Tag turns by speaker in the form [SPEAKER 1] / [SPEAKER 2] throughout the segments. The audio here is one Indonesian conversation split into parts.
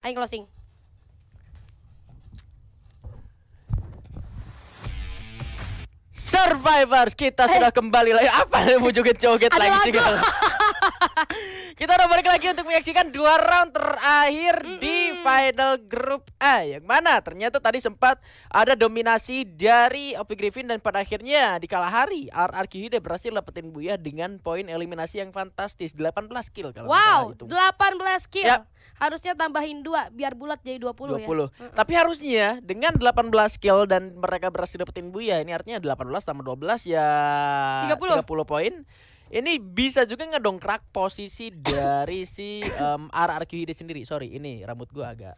[SPEAKER 1] Ayo closing.
[SPEAKER 2] Survivors, kita sudah kembali lagi. Apa mau joget-joget
[SPEAKER 1] Ada
[SPEAKER 2] lagi sih?
[SPEAKER 1] lagu.
[SPEAKER 2] Kita udah balik lagi untuk menyaksikan 2 round terakhir di final grup A. Yang mana ternyata tadi sempat ada dominasi dari OP Griffin dan pada akhirnya di kala hari RRQ berhasil dapetin Booyah dengan poin eliminasi yang fantastis, 18 kill kalau
[SPEAKER 1] Wow,
[SPEAKER 2] nggak salah hitung.
[SPEAKER 1] 18 kill.
[SPEAKER 2] Yap.
[SPEAKER 1] Harusnya tambahin 2 biar bulat jadi 20 ya.
[SPEAKER 2] 20. Tapi harusnya dengan 18 kill dan mereka berhasil dapetin Booyah, ini artinya 18 tambah 12 ya
[SPEAKER 1] 30
[SPEAKER 2] poin. Ini bisa juga ngedongkrak posisi dari si RRQ sendiri. Sorry, ini rambut gua agak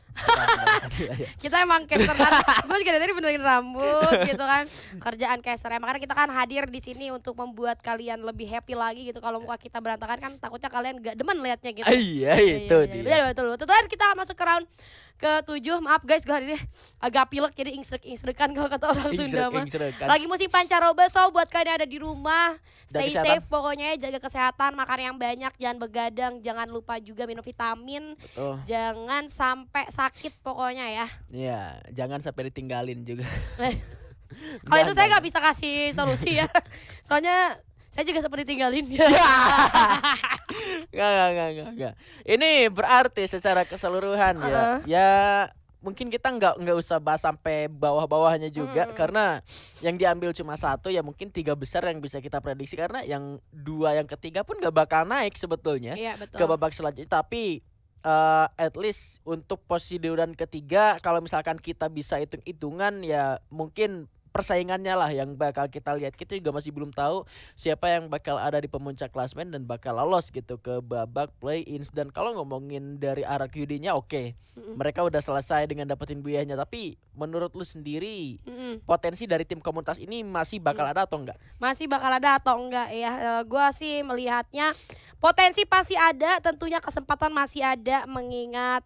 [SPEAKER 1] Kita emang caster kan. Gue juga dari tadi benerin rambut gitu kan. Kerjaan caster. Makanya kita kan hadir di sini untuk membuat kalian lebih happy lagi gitu. Kalau muka kita berantakan kan takutnya kalian gak demen liatnya gitu.
[SPEAKER 2] Iya, itu dia.
[SPEAKER 1] Betul. Betul. Kita masuk ke round ke-7. Maaf guys, gue hari ini agak pilek jadi ingsrek-ingsrekan kalau kata orang Sunda mah.
[SPEAKER 2] Ingsrek-ingsrekan.
[SPEAKER 1] Lagi musim pancaroba, so buat kalian yang ada di rumah,
[SPEAKER 2] Dan
[SPEAKER 1] stay
[SPEAKER 2] kesehatan.
[SPEAKER 1] safe pokoknya, jaga kesehatan, makan yang banyak, jangan begadang, jangan lupa juga minum vitamin.
[SPEAKER 2] Betul.
[SPEAKER 1] Jangan sampai sakit pokoknya ya.
[SPEAKER 2] Iya, jangan sampai ditinggalin juga.
[SPEAKER 1] Kalau itu saya nggak bisa kasih solusi ya. Soalnya saya juga seperti tinggalin.
[SPEAKER 2] Enggak. Ini berarti secara keseluruhan ya. Ya mungkin kita nggak usah bahas sampai bawah-bawahnya juga karena yang diambil cuma satu, ya mungkin 3 besar yang bisa kita prediksi karena yang 2 yang ketiga pun nggak bakal naik sebetulnya
[SPEAKER 1] Iya betul.
[SPEAKER 2] ke babak selanjutnya. Tapi at least untuk posisi dan ketiga kalau misalkan kita bisa hitung-hitungan ya mungkin persaingannya lah yang bakal kita lihat. Kita juga masih belum tahu siapa yang bakal ada di pemuncak klasmen dan bakal lolos gitu ke babak play-ins. Dan kalau ngomongin dari RQD-nya oke. Mereka udah selesai dengan dapetin Booyahnya, tapi menurut lu sendiri potensi dari tim komunitas ini masih bakal ada atau enggak?
[SPEAKER 1] Masih bakal ada atau enggak ya? Gua sih melihatnya potensi pasti ada, tentunya kesempatan masih ada mengingat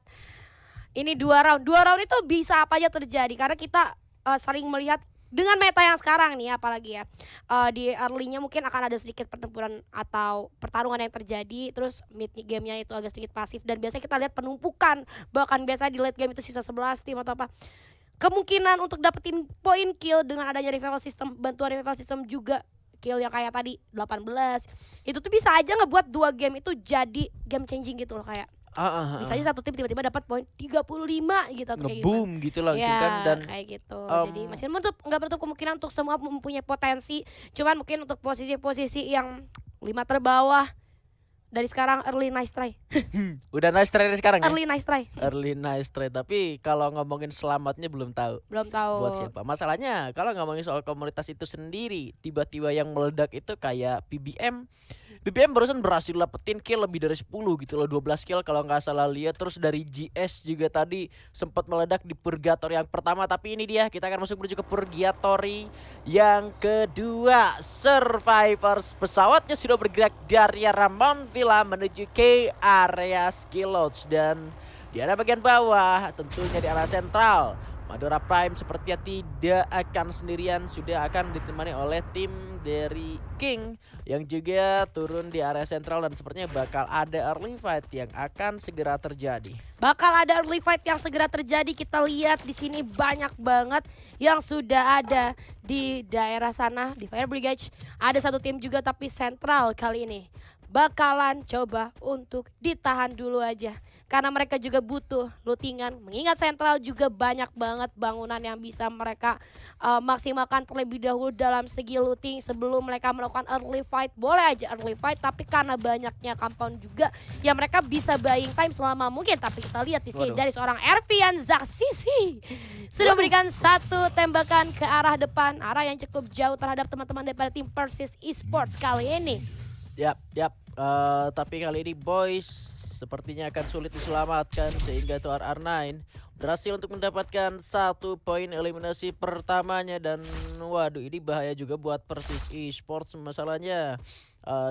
[SPEAKER 1] ini 2 round. 2 round itu bisa apa aja terjadi karena kita sering melihat dengan meta yang sekarang nih apalagi ya di early-nya mungkin akan ada sedikit pertempuran atau pertarungan yang terjadi, terus mid game-nya itu agak sedikit pasif dan biasanya kita lihat penumpukan, bahkan biasanya di late game itu sisa 11 tim atau apa. Kemungkinan untuk dapetin poin kill dengan adanya revival system, bantuan revival system juga kill yang kayak tadi 18 itu tuh bisa aja ngebuat 2 game itu jadi game changing gitu loh, kayak bisa aja satu tim tiba-tiba dapat poin 35 gitu atau kayak
[SPEAKER 2] Ngeboom gitu langsung
[SPEAKER 1] ya,
[SPEAKER 2] kan. Dan
[SPEAKER 1] kayak gitu. Jadi masih nggak menutup kemungkinan untuk semua mempunyai potensi. Cuman mungkin untuk posisi-posisi yang 5 terbawah dari sekarang early nice try.
[SPEAKER 2] udah nice try sekarang ya?
[SPEAKER 1] Early nice try.
[SPEAKER 2] Early nice try, tapi kalau ngomongin selamatnya belum tahu.
[SPEAKER 1] Belum tahu.
[SPEAKER 2] Buat siapa? Masalahnya kalau ngomongin soal komunitas itu sendiri, tiba-tiba yang meledak itu kayak BBM. BBM barusan berhasil dapetin kill lebih dari 10 gitu loh, 12 kill kalau nggak salah lihat. Terus dari GS juga tadi sempat meledak di Purgatory yang pertama, tapi ini dia kita akan masuk menuju ke Purgatory yang kedua. Survivors pesawatnya sudah bergerak dari arah Mount Villa menuju ke area Skill Lodge dan di area bagian bawah tentunya di arah sentral. Madora Prime sepertinya tidak akan sendirian, sudah akan ditemani oleh tim dari King yang juga turun di area sentral dan sepertinya bakal ada early fight yang akan segera terjadi.
[SPEAKER 1] Bakal ada early fight yang segera terjadi. Kita lihat di sini banyak banget yang sudah ada di daerah sana di Fire Brigade. Ada satu tim juga tapi sentral kali ini bakalan coba untuk ditahan dulu aja karena mereka juga butuh lootingan, mengingat sentral juga banyak banget bangunan yang bisa mereka maksimalkan terlebih dahulu dalam segi looting sebelum mereka melakukan early fight. Boleh aja early fight, tapi karena banyaknya compound juga ya mereka bisa buying time selama mungkin. Tapi kita lihat di sini dari seorang Ervian Zaksisi sudah memberikan satu tembakan ke arah depan, arah yang cukup jauh terhadap teman-teman daripada tim Persis Esports kali ini.
[SPEAKER 2] Yap. Tapi kali ini boys sepertinya akan sulit diselamatkan sehingga tuh RR9 berhasil untuk mendapatkan 1 poin eliminasi pertamanya. Dan waduh, ini bahaya juga buat Persis Esports. Masalahnya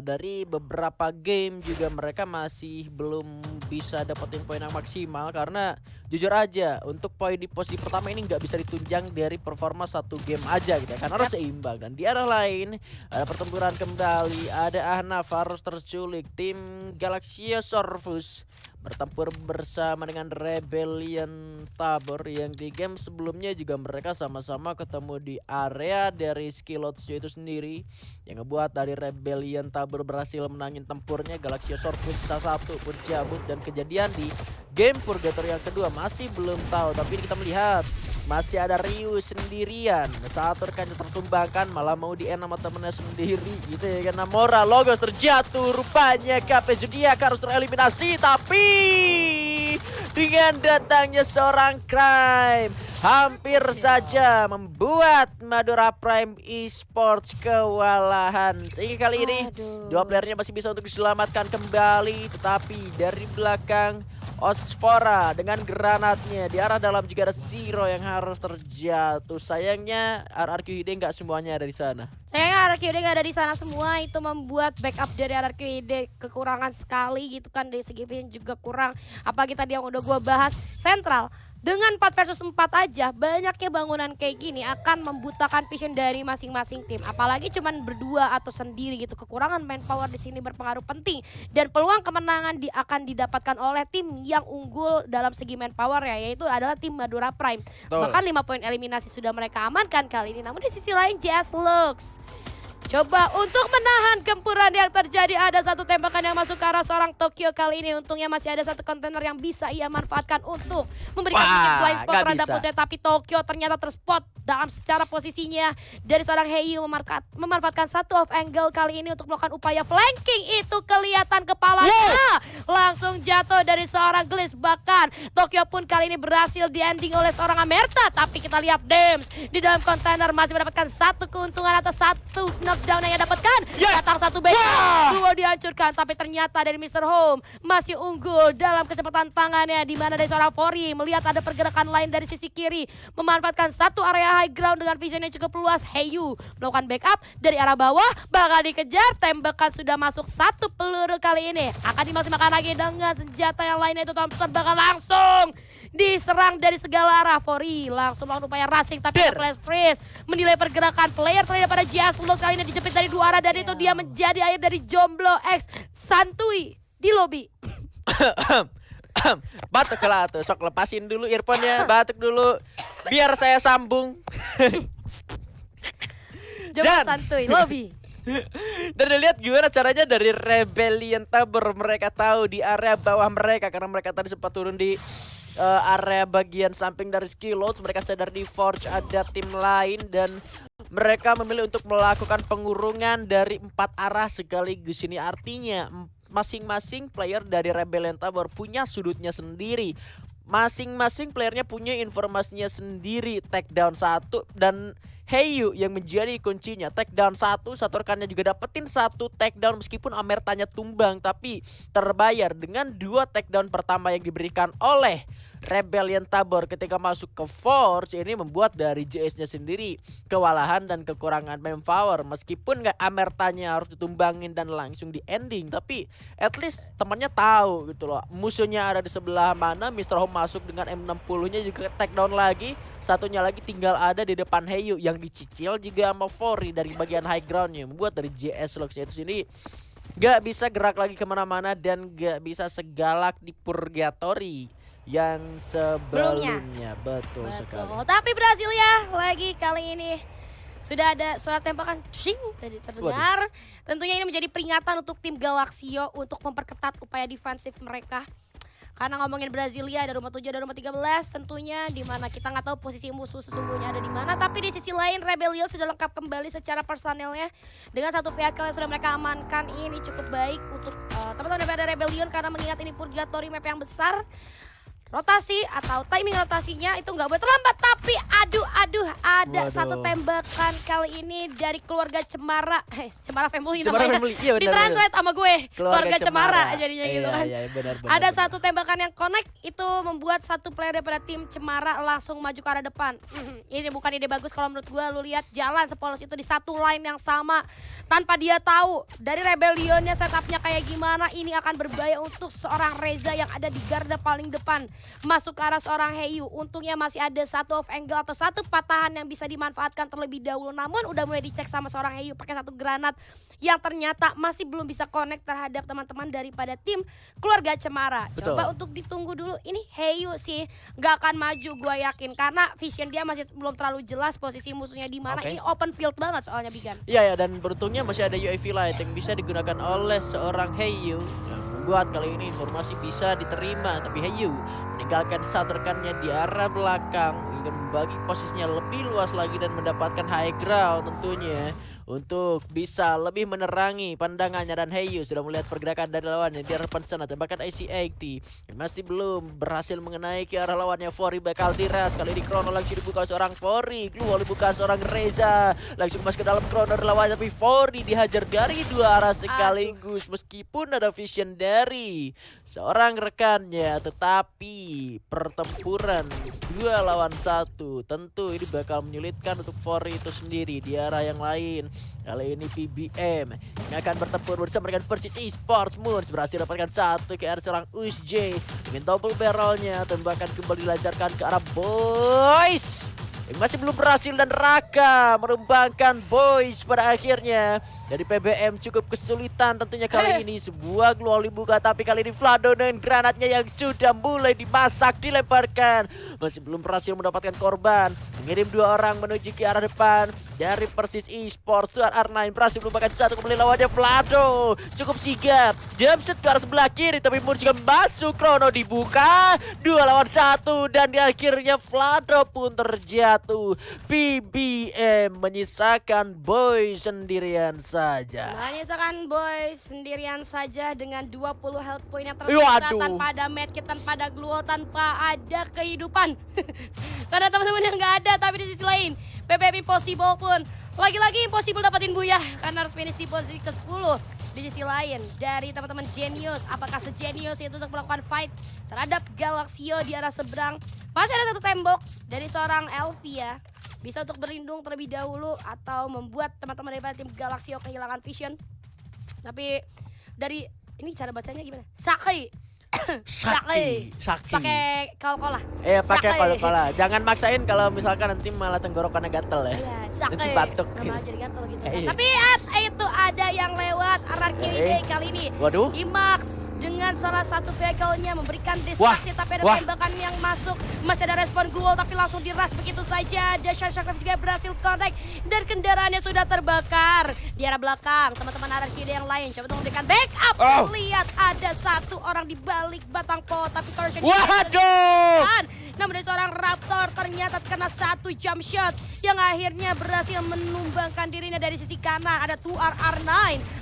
[SPEAKER 2] dari beberapa game juga mereka masih belum bisa dapetin poin yang maksimal karena jujur aja untuk poin di posisi pertama ini nggak bisa ditunjang dari performa 1 game aja gitu ya, kan harus seimbang. Dan di arah lain ada pertempuran kembali, ada Ahnaf harus terculik, tim Galaxia Sorfus bertempur bersama dengan Rebellion Tabor yang di game sebelumnya juga mereka sama-sama ketemu di area dari Skillots itu sendiri, yang ngebuat dari Rebellion Tabor berhasil menangin tempurnya. Galaxy Sorpus sisa satu pun cabut, dan kejadian di game Purgatory yang kedua masih belum tahu, tapi kita melihat masih ada Ryu sendirian saat rekannya tertumbangkan, malah mau di end sama temennya sendiri gitu ya. Karena Namora Logos terjatuh, rupanya KP Zodiac harus tereliminasi, tapi dengan datangnya seorang Crime hampir saja membuat Madura Prime Esports kewalahan. Sehingga kali ini dua playernya masih bisa untuk diselamatkan kembali, tetapi dari belakang Osfora dengan granatnya di arah dalam juga ada Zero yang harus terjatuh. Sayangnya RRQ Hide nggak semuanya ada di sana.
[SPEAKER 1] Sayangnya RRQ Hide nggak ada di sana semua, itu membuat backup dari RRQ Hide kekurangan sekali gitu kan, dari segi vision juga kurang. Apalagi tadi yang udah gua bahas, Central dengan 4 versus 4 aja banyaknya bangunan kayak gini akan membutakan vision dari masing-masing tim. Apalagi cuman berdua atau sendiri gitu. Kekurangan manpower di sini berpengaruh penting, dan peluang kemenangan akan didapatkan oleh tim yang unggul dalam segi manpower ya, yaitu adalah tim Madura Prime. Bahkan 5 poin eliminasi sudah mereka amankan kali ini. Namun di sisi lain JS Lux coba untuk menahan gempuran yang terjadi. Ada satu tembakan yang masuk ke arah seorang Tokyo kali ini. Untungnya masih ada satu kontainer yang bisa ia manfaatkan untuk memberikan sedikit blind spot terhadap musuhnya. Tapi Tokyo ternyata terspot dalam secara posisinya dari seorang Heiyu, memanfaatkan satu off angle kali ini untuk melakukan upaya flanking. Itu kelihatan kepalanya langsung jatuh dari seorang Gliss. Bahkan Tokyo pun kali ini berhasil di ending oleh seorang Amerta. Tapi kita lihat Dems di dalam kontainer masih mendapatkan satu keuntungan atas satu knockdown yang ia dapatkan. Datang satu backup, duo dihancurkan, tapi ternyata dari Mr. Home masih unggul dalam kecepatan tangannya, di mana dari seorang Fori melihat ada pergerakan lain dari sisi kiri, memanfaatkan satu area high ground dengan vision yang cukup luas. Heiyu melakukan backup dari arah bawah, bakal dikejar, tembakan sudah masuk satu peluru kali ini, akan dimaksimalkan lagi dengan senjata yang lainnya. Itu Thompson bakal langsung diserang dari segala arah. Fori langsung melakukan upaya rushing, tapi Flash Freeze menilai pergerakan player terhadap pada JS Lux kali ini dijepit dari dua arah, dan itu dia menjadi akhir dari Jomblo X Santuy di lobby.
[SPEAKER 2] Batuk lah tuh, sok lepasin dulu earphone-nya, batuk dulu biar saya sambung.
[SPEAKER 1] Jomblo Santuy lobby.
[SPEAKER 2] Dan lihat gimana caranya dari Rebellion Tabor, mereka tahu di area bawah mereka, karena mereka tadi sempat turun di area bagian samping dari Skillots. Mereka sadar di Forge ada tim lain, dan mereka memilih untuk melakukan pengurungan dari 4 arah sekaligus. Ini artinya masing-masing player dari Rebellion Tabor punya sudutnya sendiri. Masing-masing playernya punya informasinya sendiri. Takedown 1 dan Heiyu yang menjadi kuncinya. Takedown 1, satu rekannya juga dapetin satu takedown meskipun Amertanya tumbang, tapi terbayar dengan 2 takedown pertama yang diberikan oleh Rebellion Tabor ketika masuk ke Forge. Ini membuat dari JS-nya sendiri kewalahan dan kekurangan manpower. Meskipun nggak Amertanya harus ditumbangin dan langsung di ending, tapi at least temannya tahu gitu loh musuhnya ada di sebelah mana. Mr. Home masuk dengan M60-nya juga takedown lagi. Satunya lagi tinggal ada di depan Heiyu yang dicicil juga sama Fori dari bagian high groundnya, membuat dari JS Lux itu sini gak bisa gerak lagi kemana-mana dan gak bisa segalak di Purgatory yang sebelumnya. Betul sekali.
[SPEAKER 1] Tapi berhasil ya lagi kali ini. Sudah ada suara tembakan shing tadi terdengar. Tentunya ini menjadi peringatan untuk tim Galaxio untuk memperketat upaya defensif mereka. Karena ngomongin Brasilia ada rumah 7, ada rumah 13 tentunya, di mana kita nggak tahu posisi musuh sesungguhnya ada di mana. Tapi di sisi lain Rebellion sudah lengkap kembali secara personelnya dengan satu vehicle yang sudah mereka amankan. Ini cukup baik untuk teman-teman daripada Rebellion, karena mengingat ini Purgatory map yang besar. Rotasi atau timing rotasinya itu nggak boleh terlambat. Tapi aduh ada satu tembakan kali ini dari keluarga Cemara. Cemara Family namanya.
[SPEAKER 2] Iya,
[SPEAKER 1] ditranslate sama gue. Keluarga Cemara
[SPEAKER 2] iya,
[SPEAKER 1] jadinya gitu kan.
[SPEAKER 2] Iya, benar,
[SPEAKER 1] ada satu tembakan yang connect, itu membuat satu player daripada tim Cemara langsung maju ke arah depan. Ini bukan ide bagus kalau menurut gue. Lu lihat jalan sepolos itu di satu line yang sama tanpa dia tahu dari Rebellionnya setupnya kayak gimana. Ini akan berbahaya untuk seorang Reza yang ada di garda paling depan. masuk ke arah seorang Heyu. Untungnya masih ada satu off angle atau satu patahan yang bisa dimanfaatkan terlebih dahulu. Namun udah mulai dicek sama seorang Heyu pakai satu granat yang ternyata masih belum bisa connect terhadap teman-teman daripada tim keluarga Cemara.
[SPEAKER 2] Betul.
[SPEAKER 1] Coba untuk ditunggu dulu. Ini Heyu sih gak akan maju gue yakin karena vision dia masih belum terlalu jelas posisi musuhnya di mana.
[SPEAKER 2] Oke.
[SPEAKER 1] Ini open field banget soalnya Bigan.
[SPEAKER 2] Iya ya, dan beruntungnya masih ada UAV Light yang bisa digunakan oleh seorang Heyu yang membuat kali ini informasi bisa diterima, tapi Heyu meninggalkan satu rekannya di arah belakang hingga membagi posisinya lebih luas lagi dan mendapatkan high ground tentunya untuk bisa lebih menerangi pandangannya. Dan Heyu sudah melihat pergerakan dari lawannya di arah sana, tembakan IC-80 yang masih belum berhasil mengenai ke arah lawannya. Fori bakal diras, kali ini Chrono langsung dibuka seorang Fori, Glual dibuka seorang Reza, langsung masuk ke dalam Chrono lawan, tapi Fori dihajar dari dua arah sekaligus meskipun ada vision dari seorang rekannya, tetapi pertempuran 2 lawan 1 tentu ini bakal menyulitkan untuk Fori itu sendiri di arah yang lain. Kali ini PBM yang akan bertempur bersama dengan Persis Esports. Moons berhasil dapatkan satu ke arah seorang Usj dengan double barrelnya, tembakan kembali dilancarkan ke arah Boys yang masih belum berhasil, dan Raka merumbangkan Boys pada akhirnya. Dari PBM cukup kesulitan tentunya kali ini. Sebuah glual dibuka, tapi kali ini Vlado dengan granatnya yang sudah mulai dimasak dilemparkan. Masih belum berhasil mendapatkan korban. Mengirim 2 orang menuju ke arah depan. Dari Persis Esports, Tuan R9 berhasil melupakan satu kembali lawannya. Vlado cukup sigap. Jumpshot ke arah sebelah kiri, tapi Moon juga masuk. Chrono dibuka 2 lawan 1, dan di akhirnya Vlado pun terjatuh. PBM menyisakan Boys sendirian saja.
[SPEAKER 1] Menyisakan Boys sendirian saja dengan 20 health point yang tersisa, tanpa ada medkit, tanpa ada glual, tanpa ada kehidupan. Karena teman-teman yang nggak ada, tapi di sisi lain PBM Impossible pun lagi-lagi impossible dapatin Buyah karena harus finish di posisi ke-10. Di sisi lain dari teman-teman Genius, apakah sejenius itu untuk melakukan fight terhadap Galaxio di arah seberang? Masih ada satu tembok dari seorang Elvia, bisa untuk berlindung terlebih dahulu atau membuat teman-teman daripada tim Galaxio kehilangan vision. Tapi dari ini cara bacanya gimana? Saki.
[SPEAKER 2] Saki.
[SPEAKER 1] Pakai kol-kola.
[SPEAKER 2] Pakai kol-kola. Jangan maksain kalau misalkan nanti malah tenggorokannya gatel ya.
[SPEAKER 1] Iya, Saki.
[SPEAKER 2] Nanti batuk.
[SPEAKER 1] Nama jadi gatel gitu kan.
[SPEAKER 2] Iya.
[SPEAKER 1] Tapi itu ada yang lewat arah kiri kali ini.
[SPEAKER 2] Waduh.
[SPEAKER 1] Imax dengan salah satu vehicle-nya memberikan distraksi, tapi ada tembakan yang masuk. Masih ada respon glual tapi langsung diras begitu saja. Dashan Shakraf juga berhasil connect dan kendaraannya sudah terbakar di arah belakang. Teman-teman arah kiri yang lain coba untuk memberikan backup. Lihat ada satu orang di balik batang pohon, tapi Torsion
[SPEAKER 2] Waduh!
[SPEAKER 1] namun dari seorang Raptor ternyata terkena satu jump shot yang akhirnya berhasil menumbangkan dirinya dari sisi kanan. Ada 2RR9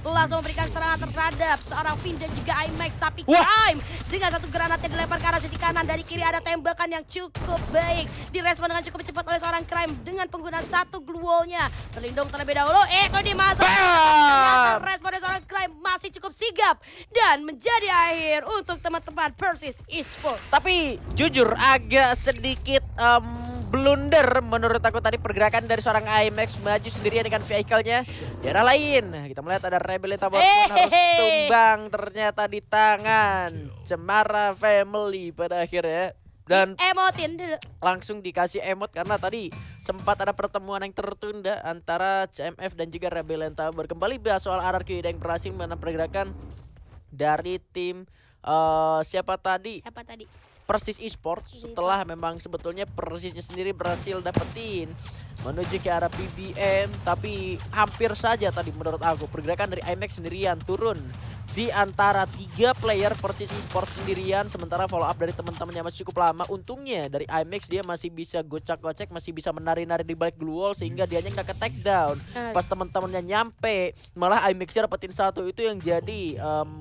[SPEAKER 1] langsung memberikan serangan terhadap seorang Finn dan juga IMAX, tapi Crime dengan satu granat yang dilempar ke arah sisi kanan. Dari kiri ada tembakan yang cukup baik, direspon dengan cukup cepat oleh seorang Crime dengan penggunaan satu gluolnya. Berlindung terlebih dahulu, itu dimasuk. Ternyata respon dari seorang Crime masih cukup sigap dan menjadi akhir untuk teman-teman Persis Esports.
[SPEAKER 2] Tapi jujur agak sedikit blunder menurut aku tadi pergerakan dari seorang IMAX maju sendirian dengan vehicle-nya. Di arah lain kita melihat ada Rebel pun harus tumbang ternyata di tangan Cemara Family pada akhirnya. Dan
[SPEAKER 1] emotin dulu.
[SPEAKER 2] langsung dikasih emot karena tadi sempat ada pertemuan yang tertunda antara CMF dan juga Rebel Tower. Kembali bahas soal RRQ yang berhasil menekan pergerakan dari tim siapa tadi? Persis Esports, setelah memang sebetulnya Persisnya sendiri berhasil dapetin menuju ke arah PBM, tapi hampir saja tadi menurut aku pergerakan dari IMAX sendirian turun di antara 3 player Persis Esports sendirian, sementara follow up dari teman-temannya masih cukup lama. Untungnya dari IMAX dia masih bisa gocek-gocek, masih bisa menari-nari di balik blue wall sehingga dianya nggak ke take down. Pas teman-temannya nyampe malah IMAX dapetin satu, itu yang jadi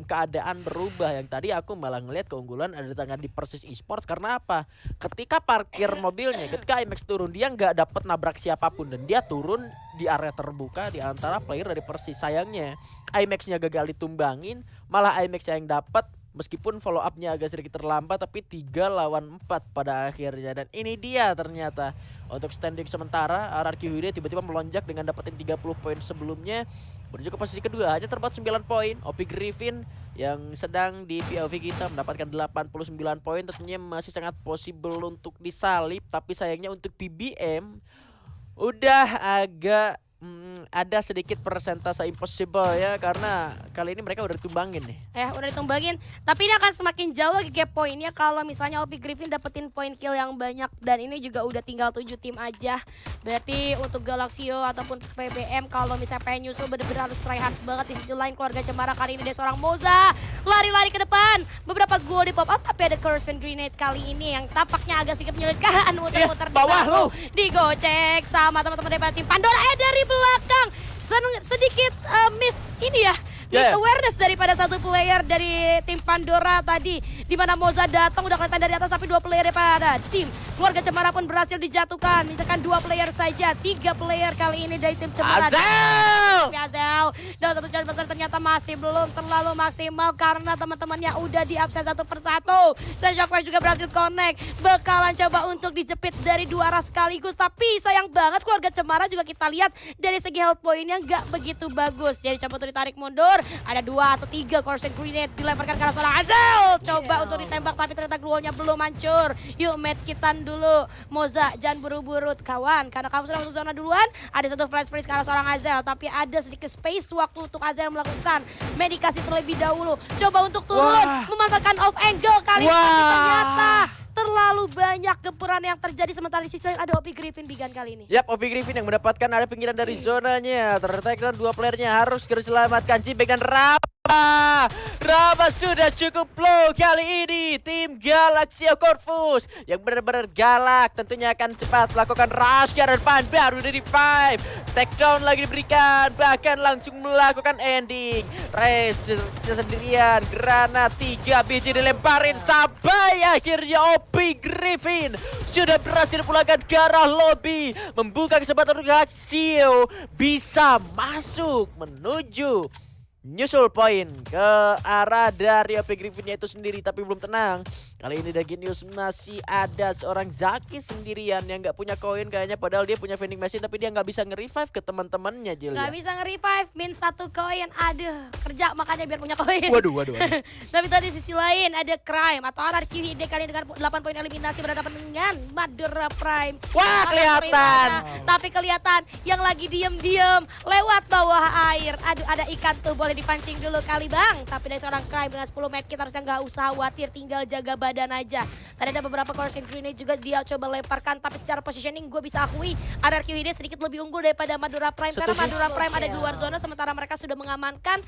[SPEAKER 2] keadaan berubah. Yang tadi aku malah ngelihat keunggulan ada di tangan di Persis Esports karena apa? Ketika parkir mobilnya, ketika IMAX turun dia nggak dapet nabrak siapapun dan dia turun di area terbuka di antara player dari Persis. Sayangnya IMAX-nya gagal ditumbangin, malah IMAX yang dapat meskipun follow up-nya agak sedikit terlambat, tapi 3 lawan 4 pada akhirnya. Dan ini dia ternyata untuk standing sementara RRQ Huda tiba-tiba melonjak dengan dapetin 30 poin sebelumnya menuju ke posisi kedua, hanya terdapat 9 poin. OP Griffin yang sedang di POV kita mendapatkan 89 poin. Tentunya masih sangat possible untuk disalip, tapi sayangnya untuk BBM udah agak ada sedikit persentase impossible ya, karena kali ini mereka udah ditumbangin nih.
[SPEAKER 1] Udah ditumbangin. Tapi ini akan semakin jauh lagi gap poinnya kalau misalnya OP Griffin dapetin poin kill yang banyak. Dan ini juga udah tinggal 7 tim aja. Berarti untuk Galaxio ataupun PBM kalau misalnya pengen nyusul bener-bener harus try hard banget. Di sisi lain keluarga Cemara kali ini ada seorang Moza lari-lari ke depan. Beberapa gol di pop up, tapi ada Curse Grenade kali ini yang tampaknya agak sedikit menyulitkan. Muter-muter di
[SPEAKER 2] bawah
[SPEAKER 1] bawah, digocek sama teman-teman dari tim Pandora. Dari belakang sedikit miss ini ya, miss awareness daripada satu player dari tim Pandora tadi, di mana Moza datang udah kelihatan dari atas, tapi 2 player daripada tim keluarga Cemara pun berhasil dijatuhkan. Misalkan 2 player saja, 3 player kali ini dari tim Cemara. Azel dan satu jalan besar ternyata masih belum terlalu maksimal karena teman-temannya udah di absen satu persatu. Dan Shockwave juga berhasil connect, bakalan coba untuk dijepit dari 2 arah sekaligus, tapi sayang banget keluarga Cemara juga kita lihat dari segi health pointnya nggak begitu bagus. Jadi coba untuk ditarik mundur, ada 2 atau 3 Corset Grenade dilemparkan ke arah seorang Azel. Coba untuk ditembak tapi ternyata gluolnya belum hancur. Yuk medkitan dulu Moza, jangan buru-buru kawan, karena kamu sudah masuk zona duluan. Ada satu flash freeze ke arah seorang Azel, tapi ada sedikit space waktu untuk Azel melakukan medikasi terlebih dahulu. Coba untuk turun, memanfaatkan off angle kali ini, tapi ternyata terlalu banyak gempuran yang terjadi. Sementara di sisi lain ada OP Griffin Bigan kali ini.
[SPEAKER 2] Yap, OP Griffin yang mendapatkan ada pinggiran dari zonanya. Ternyata 2 playernya harus diselamatkan. Jibek dan Rama sudah cukup low kali ini. Tim Galaxio Corvus yang benar-benar galak tentunya akan cepat melakukan rush ke arah depan. Baru dari 5 takedown lagi diberikan, bahkan langsung melakukan ending. Race sendirian, granat 3 biji dilemparin sampai akhirnya OP Griffin sudah berhasil pulangkan ke arah lobby, membuka kesempatan untuk Galaxio bisa masuk menuju nyusul poin ke arah dari OP Griffinnya itu sendiri. Tapi belum tenang, kali ini Daginius masih ada seorang Zaki sendirian yang gak punya koin kayaknya, padahal dia punya vending machine, tapi dia gak bisa nge-revive ke teman-temannya.
[SPEAKER 1] Gak bisa nge-revive, min 1 koin. Aduh, kerja makanya biar punya koin.
[SPEAKER 2] Waduh.
[SPEAKER 1] Tapi tadi sisi lain ada Crime atau RRQ Hide kali dengan 8 poin eliminasi berhadapan dengan Madura Prime.
[SPEAKER 2] Wah, kelihatan.
[SPEAKER 1] Tapi kelihatan yang lagi diem-diem lewat bawah air. Aduh, ada ikan tuh, boleh dipancing dulu kali bang. Tapi dari seorang Crime dengan 10 medkit harusnya nggak usah khawatir, tinggal jaga badan aja. Tadi ada beberapa Corset Grenade juga dia coba lemparkan, tapi secara positioning gue bisa akui RRQ Hide sedikit lebih unggul daripada Madura Prime. Karena Madura Prime ada di luar zona, sementara mereka sudah mengamankan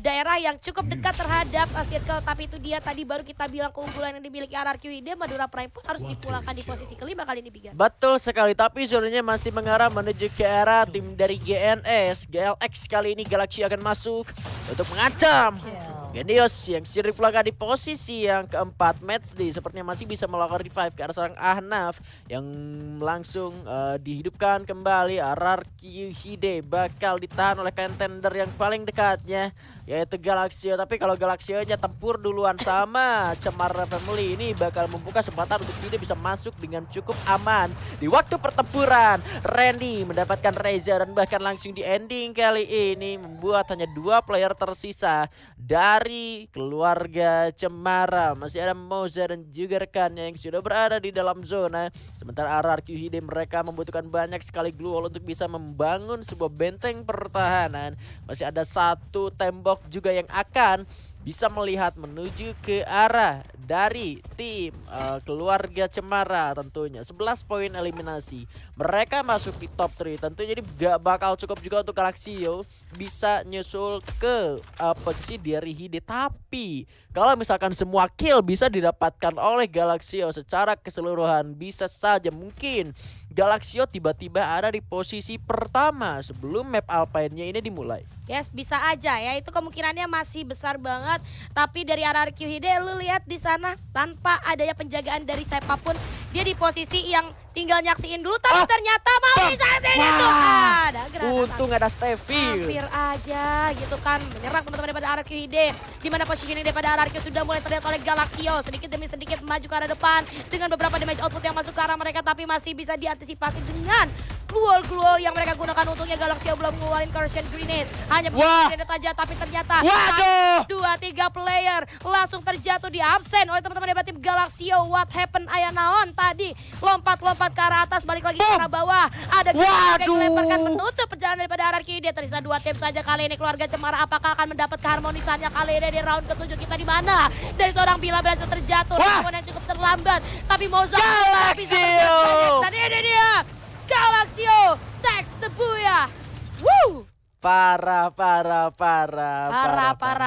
[SPEAKER 1] daerah yang cukup dekat terhadap circle. Tapi itu dia tadi baru kita bilang keunggulan yang dimiliki RRQ Hide. Madura Prime pun harus dipulangkan di posisi kelima kali ini Bigan.
[SPEAKER 2] Betul sekali, tapi zonanya masih mengarah menuju ke arah tim dari GNS. GLX kali ini Galaxy akan masuk untuk mengancam Genius yang sudah dipulangkan di posisi yang keempat. Matchday sepertinya masih bisa melakukan revive ke arah seorang Ahnaf yang langsung dihidupkan kembali. RRQ Hide bakal ditahan oleh contender yang paling dekatnya yaitu Galaxio. Tapi kalau Galaxio-nya tempur duluan sama Cemara Family, ini bakal membuka kesempatan untuk Hide bisa masuk dengan cukup aman di waktu pertempuran. Randy mendapatkan Reza dan bahkan langsung di ending kali ini, membuat hanya 2 player tersisa dari keluarga Cemara. Masih ada Moza dan juga rekannya yang sudah berada di dalam zona. Sementara RRQ Hide mereka membutuhkan banyak sekali glue wall untuk bisa membangun sebuah benteng pertahanan. Masih ada 1 tembok juga yang akan bisa melihat menuju ke arah dari tim keluarga Cemara tentunya. 11 poin eliminasi. Mereka masuk di top 3. Tentunya jadi gak bakal cukup juga untuk Galaxio bisa nyusul ke posisi dari Hide. Tapi kalau misalkan semua kill bisa didapatkan oleh Galaxio secara keseluruhan, bisa saja mungkin Galaxio tiba-tiba ada di posisi pertama sebelum map Alpine-nya ini dimulai.
[SPEAKER 1] Yes, bisa aja ya. Itu kemungkinannya masih besar banget. Tapi dari RRQ Hide lu lihat di sana tanpa adanya penjagaan dari siapapun, dia di posisi yang tinggal nyaksiin dulu, tapi ternyata mau disaksin itu. Ada granat.
[SPEAKER 2] Untung ada Stevie.
[SPEAKER 1] Hampir aja gitu kan menyerang teman-teman daripada RRQ Hide. Di mana positioning daripada RRQ sudah mulai terlihat oleh Galaxio. Sedikit demi sedikit maju ke arah depan dengan beberapa damage output yang masuk ke arah mereka, tapi masih bisa diantisipasi dengan Gluol yang mereka gunakan untuknya Galaxio belum ngeluarin Cursion Grenade. Hanya
[SPEAKER 2] Wah.
[SPEAKER 1] grenade aja tapi ternyata
[SPEAKER 2] Waduh.
[SPEAKER 1] 2-3 player langsung terjatuh di absen oleh teman-teman hebat tim Galaxio. What happened Aya Naon tadi? Lompat-lompat ke arah atas, balik lagi ke arah bawah. Ada grenade yang dilemparkan menutup perjalanan daripada RRQ. Dia tersisa 2 tim saja kali ini. Keluarga Cemara apakah akan mendapat keharmonisannya kali ini di round ke-7 kita di mana? Dari seorang Bila berhasil terjatuh. Respon yang cukup terlambat. Tapi Moza bisa
[SPEAKER 2] Galaxio.
[SPEAKER 1] dan ini dia Galaxio Tex the Booyah. Woo!
[SPEAKER 2] Parah.
[SPEAKER 1] Parah.